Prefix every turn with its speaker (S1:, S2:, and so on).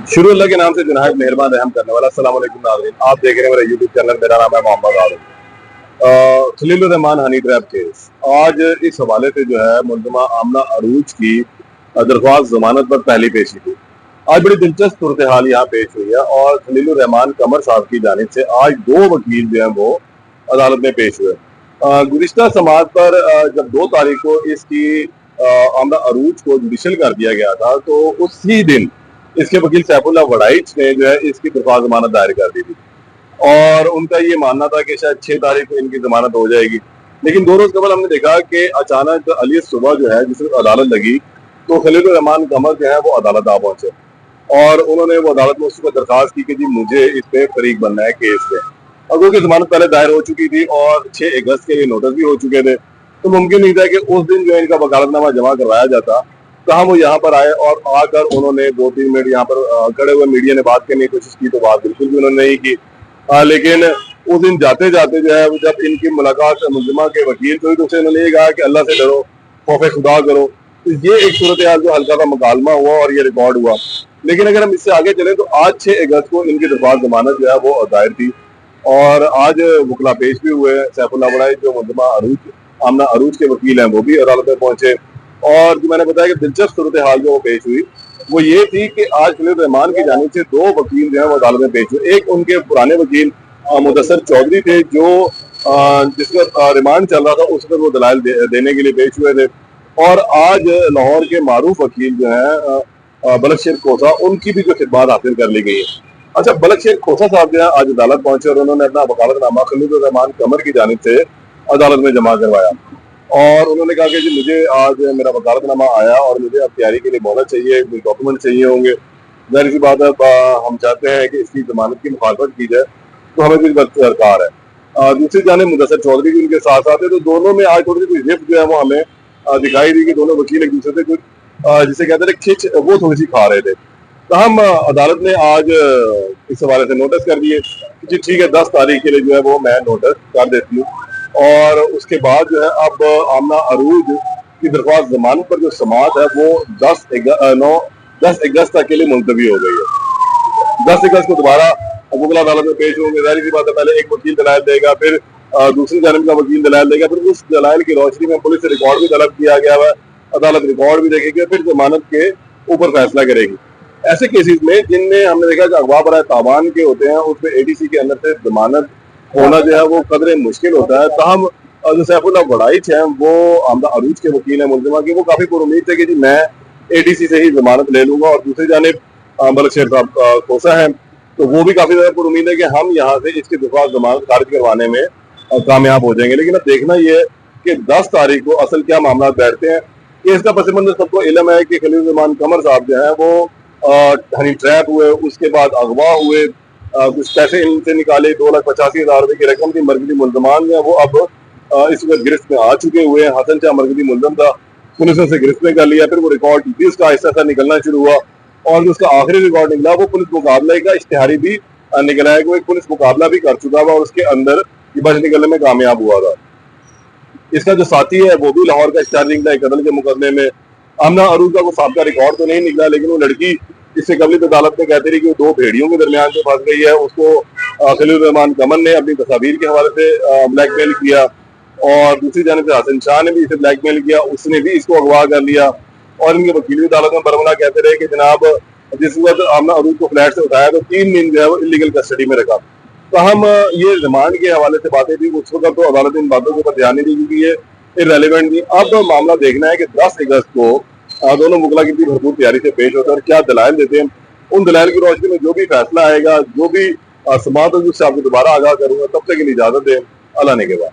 S1: शुरू अल्लाह के नाम से जनाब मेहरबान रहम करने वाला। अस्सलाम वालेकुम नाज़रीन, आप देख रहे हैं मेरा यूट्यूब चैनल। मेरा नाम है Mohammad Arif. Khalil Rahman honey trap case, आज इस हवाले से जो है मुल्ज़िमा आमना अरूज की दरख्वास्त जमानत पर पहली पेशी थी। आज बड़ी दिलचस्प सूरत हाल यहाँ पेश हुई है और खलील रहमान कमर साहब की जानिब से आज दो वकील जो है वो अदालत में पेश हुए। गुज़िश्ता समात पर जब 2 तारीख को इसकी आमना अरूज को जुडिशल कर दिया गया था, तो उसी दिन इसके वकील सैफुल्लाह वड़ाइच ने जो है इसकी दरख्वास्त जमानत दायर कर दी थी और उनका ये मानना था कि शायद 6 तारीख को इनकी जमानत हो जाएगी। लेकिन 2 रोज कबल हमने देखा कि अचानक अलियत सुबह जो है जिस अदालत लगी, तो खलील रहमान कमर जो है वो अदालत आ पहुंचे और उन्होंने वो अदालत में उसको दरखास्त की कि जी मुझे इस पे फरीक बनना है केस पे। और क्योंकि जमानत पहले दायर हो चुकी थी और 6 अगस्त के लिए नोटिस भी हो चुके थे, तो मुमकिन नहीं था कि उस दिन जो है इनका वकालतनामा जमा करवाया जाता। कहाँ वो यहाँ पर आए और आकर उन्होंने 2-3 मिनट यहाँ पर खड़े हुए मीडिया ने बात करने की कोशिश की, तो बात बिल्कुल भी उन्होंने नहीं की। लेकिन उस दिन जाते जाते जो है जब इनकी मुलाकात मुल्जिमा के वकील से हुई, तो उन्होंने ये कहा कि अल्लाह से डरो, खौफ खुदा करो। तो ये एक सूरत हाल जो हल्का सा मुकालमा हुआ और ये रिकॉर्ड हुआ। लेकिन अगर हम इससे आगे चले तो आज 6 अगस्त को इनकी दरख्वास्त जमानत जो है वो दायर थी और आज वकला पेश भी हुए। सैफुल्लाह वड़ाइच जो मुल्जिमा अरूज आमना अरूज के वकील हैं वो भी अदालत में पहुंचे और जो मैंने बताया कि दिलचस्प सूरत हाल जो पेश हुई वो ये थी कि आज खलील रहमान की जानिब से 2 वकील जो है वो अदालत में पेश हुए। एक उनके पुराने वकील मुदस्सर चौधरी थे जो जिसका रिमांड चल रहा था, उस पर वो दलाल देने के लिए पेश हुए थे। और आज लाहौर के मारूफ वकील जो है बलकशेर खोसा, उनकी भी जो खिदमत हासिल कर ली गई है। अच्छा, बलकशेर खोसा साहब जो है आज अदालत पहुंचे और उन्होंने अपना वकालतनामा खलील रहमान कमर की जानिब से अदालत में जमा करवाया और उन्होंने कहा कि जी मुझे आज मेरा वकालतनामा आया और मुझे अब तैयारी के लिए मोहलत चाहिए, कुछ डॉक्यूमेंट चाहिए होंगे। जाहिर सी बात है हम चाहते हैं कि इसकी जमानत की मुखालफत की जाए, तो हमें कुछ वक्त दरकार है। दूसरी जाने मुदस्सर चौधरी भी उनके साथ साथ है, तो दोनों में आज थोड़ी सी कोई रिफ्ट जो है वो हमें दिखाई दी कि दोनों वकील एक दूसरे से कुछ जिसे कहते हैं खिंच वो थोड़ी सी खा रहे थे। तो हम अदालत ने आज इस हवाले से नोटिस कर दिए कि ठीक है 10 तारीख के लिए जो है वो मैं नोटिस कर देती हूँ और उसके बाद जो है अब आमना अरूज की दरख्वास्त जमानत पर जो समात है वो 10 अगस्त तक के लिए मुलतवी हो गई है। 10 अगस्त को दोबारा वकला अदालत में पेश होंगे। जाहिर सी बात है पहले एक वकील दलाल देगा, फिर दूसरी जानिब का वकील दलाल देगा, फिर उस दलाल की रोशनी में पुलिस से रिकॉर्ड भी तलब किया गया है, अदालत रिकॉर्ड भी देखेगी, फिर जमानत के ऊपर फैसला करेगी। ऐसे केसेस में जिनमें हमने देखा कि अगवा बराए तावान के होते हैं, उसमें एडीसी के अंदर से जमानत होना जो है वो कदरे मुश्किल होता है। ताहम जो सैफुल्लाह वड़ाइच हैं वो आमना अरूज के वकील हैं मुल्जिमा की, वो काफी पुरुमीद थे कि जी मैं एडीसी से ही जमानत ले लूंगा। और दूसरी जानिब बलकशेर साहब खोसा हैं, तो वो भी काफी ज्यादा पुरुमीद है कि हम यहाँ से इसकी दरख्वास्त जमानत खारिज करवाने में कामयाब हो जाएंगे। लेकिन अब देखना ये है कि 10 तारीख को असल क्या मामला बैठते हैं। केस का पस मंजर सबको इल्म है कि खलील रहमान कमर साहब जो है वो हनी ट्रैप हुए, उसके बाद अगवा हुए, कुछ पैसे इनसे निकाले, 2,85,000 रुपए की रकम थी। मरकजी मुल्जमान जो है वो अब इस वक्त गिरफ्त में आ चुके हुए हैं। हसन शाह मरकजी मुल्जम था, पुलिस ने उसे गिरफ्त में कर लिया, फिर वो रिकॉर्ड भी उसका आहिस्ता निकलना शुरू हुआ और जो उसका आखिरी रिकॉर्ड निकला वो पुलिस मुकाबले का इश्तिहारी भी निकला है। वो एक पुलिस मुकाबला भी कर चुका था और उसके अंदर बच निकलने में कामयाब हुआ था। इसका जो साथी है वो भी लाहौर का इश्तिहार निकला है कत्ल के मुकदमे में। आमना अरूज का वो साहब रिकॉर्ड तो नहीं निकला, लेकिन वो लड़की इससे कबल अदालत में कहते रही कि 2 भेड़ियों के दरमियान जो फंस गई है, उसको खलील रहमान कमर ने अपनी तस्वीर के हवाले से ब्लैकमेल किया और दूसरी जानिब से हसन शाह ने भी इसे ब्लैकमेल किया, उसने भी इसको अगवा कर लिया। और इनके वकील भी अदालत में बरमला कहते रहे कि जनाब जिस वक्त आमना अरूज को फ्लैट से उठाया तो 3 दिन जो है वो इलीगल कस्टडी में रखा। तो हम ये रिमांड के हवाले से बातें थी, उस वक्त तो अदालत इन बातों के ऊपर ध्यान नहीं दी क्योंकि ये इररेलेवेंट थी। अब मामला देखना है कि 10 अगस्त को दोनों मुगला की भरपूर तैयारी से पेश होते हैं और क्या दलाइल देते हैं। उन दलाइल की रोशनी में जो भी फैसला आएगा, जो भी समात उससे आपको दोबारा आगाह करूंगा। तब तक के लिए इजाजत दें, अल्लाह ने के बाद।